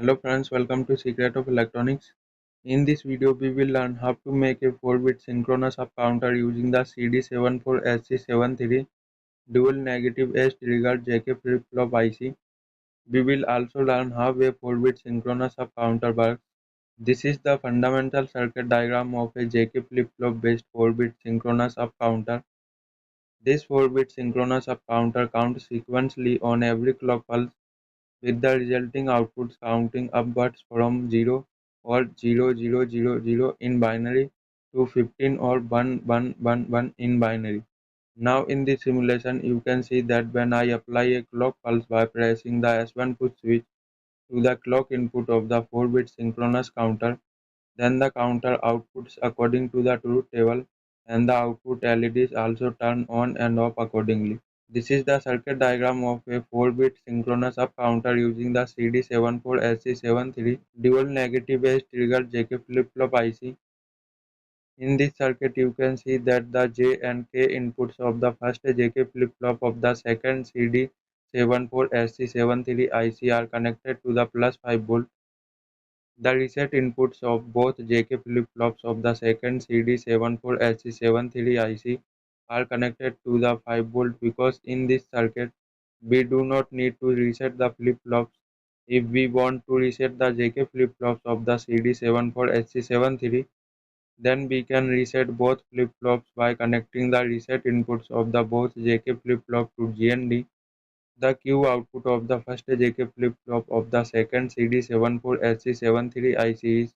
Hello friends, welcome to Secret of Electronics. In this video, we will learn how to make a 4-bit synchronous up counter using the CD74HC73 dual negative edge triggered JK Flip-Flop IC. We will also learn how a 4-bit synchronous up counter works. This is the fundamental circuit diagram of a JK Flip-Flop based 4-bit synchronous up counter. This 4-bit synchronous up counter counts sequentially on every clock pulse, with the resulting outputs counting upwards from 0 or 0000 in binary to 15 or 1111 in binary. Now in this simulation you can see that when I apply a clock pulse by pressing the S1 push switch to the clock input of the 4-bit synchronous counter, then the counter outputs according to the truth table and the output LEDs also turn on and off accordingly. This is the circuit diagram of a 4-bit synchronous up counter using the CD74HC73 dual negative edge triggered JK Flip-Flop IC. In this circuit, you can see that the J and K inputs of the first JK flip-flop of the second CD74HC73 IC are connected to the plus 5V. The reset inputs of both JK flip-flops of the second CD74HC73 IC are connected to the 5V because in this circuit we do not need to reset the flip-flops. If we want to reset the JK flip-flops of the CD74HC73, then we can reset both flip-flops by connecting the reset inputs of the both JK flip-flop to GND. The Q output of the first JK flip-flop of the second CD74HC73 IC is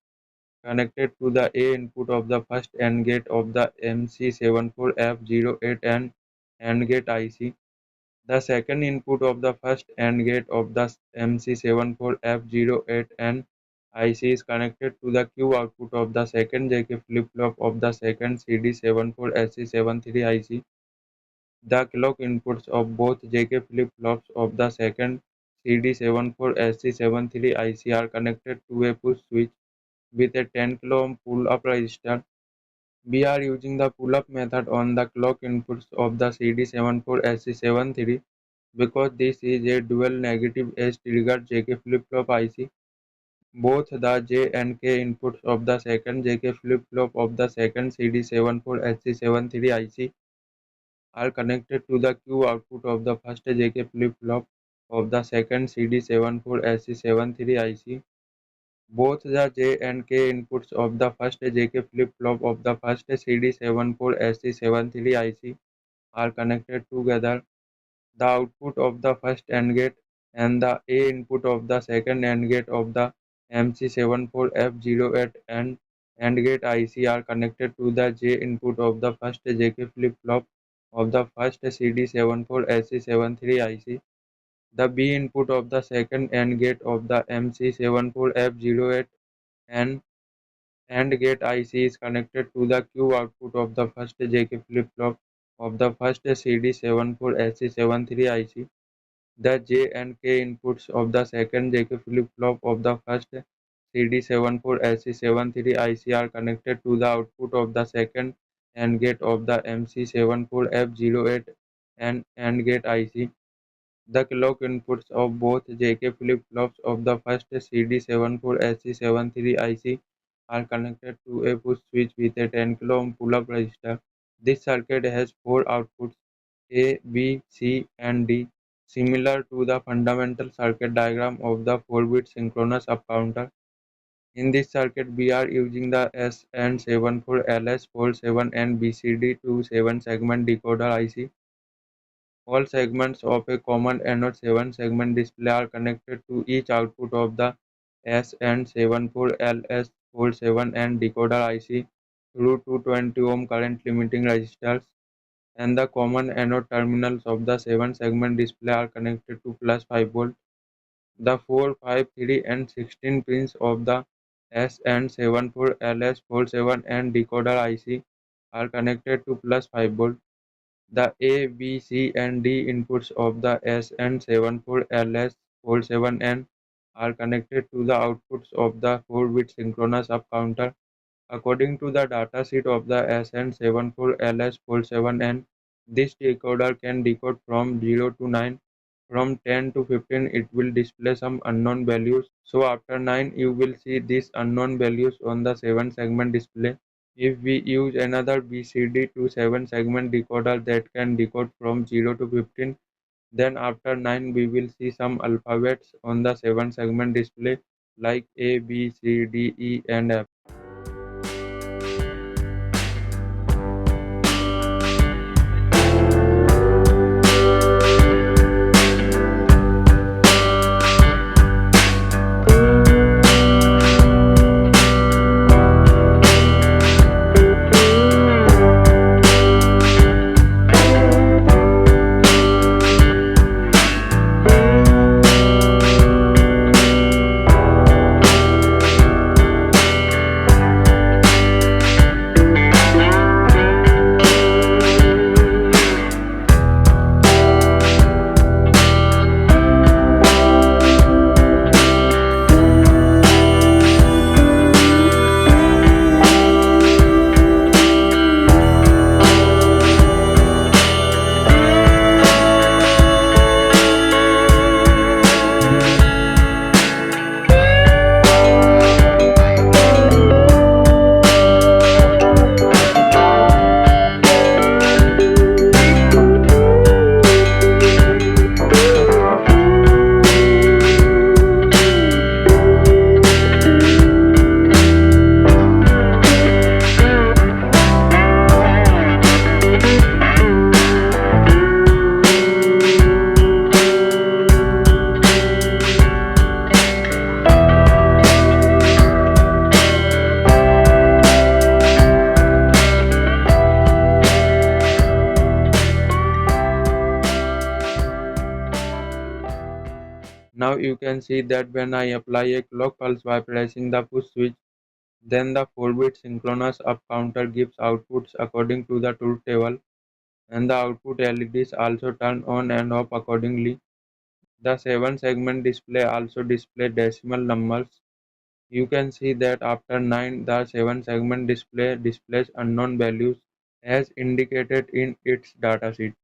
connected to the A input of the first AND gate of the MC74F08 and AND gate IC. The second input of the first AND gate of the MC74F08 and IC is connected to the Q output of the second JK flip-flop of the second CD74SC73 IC. The clock inputs of both JK flip-flops of the second CD74SC73 IC are connected to a push switch with a 10 kΩ pull-up resistor. We are using the pull-up method on the clock inputs of the CD74SC73 because this is a dual negative edge triggered JK flip-flop IC. Both the J and K inputs of the second JK flip-flop of the second CD74HC73 IC are connected to the Q output of the first JK flip-flop of the second CD74HC73 IC. Both the J and K inputs of the first JK flip-flop of the first CD74HC73 IC are connected together. The output of the first AND gate and the A input of the second AND gate of the MC74F08 and AND gate IC are connected to the J input of the first JK flip-flop of the first CD74HC73 IC. The B input of the second AND gate of the MC74F08 and AND gate IC is connected to the Q output of the first JK flip-flop of the first CD74HC73 IC. The J and K inputs of the second JK flip-flop of the first CD74HC73 IC are connected to the output of the second AND gate of the MC74F08 and AND gate IC. The clock inputs of both JK flip-flops of the first CD74HC73 IC are connected to a push switch with a 10 kΩ pull-up resistor. This circuit has four outputs A, B, C, and D, similar to the fundamental circuit diagram of the 4-bit synchronous up counter. In this circuit, we are using the SN74LS47 and BCD27 segment decoder IC. All segments of a common anode 7-segment display are connected to each output of the SN74LS47 and decoder IC through 220 ohm current limiting resistors, and the common anode terminals of the 7-segment display are connected to plus 5V. The 4, 5, 3 and 16 pins of the SN74LS47 and decoder IC are connected to plus 5V. The A, B, C and D inputs of the SN74LS47N are connected to the outputs of the 4-bit synchronous up counter. According to the datasheet of the SN74LS47N, this decoder can decode from 0 to 9. From 10 to 15 it will display some unknown values. So after 9 you will see these unknown values on the 7 segment display. If we use another BCD to 7 segment decoder that can decode from 0 to 15, then after 9 we will see some alphabets on the 7 segment display like A, B, C, D, E and F. Now you can see that when I apply a clock pulse by pressing the push switch, then the 4-bit synchronous up counter gives outputs according to the truth table, and the output LEDs also turn on and off accordingly. The 7 segment display also displays decimal numbers. You can see that after 9 the 7 segment display displays unknown values as indicated in its datasheet.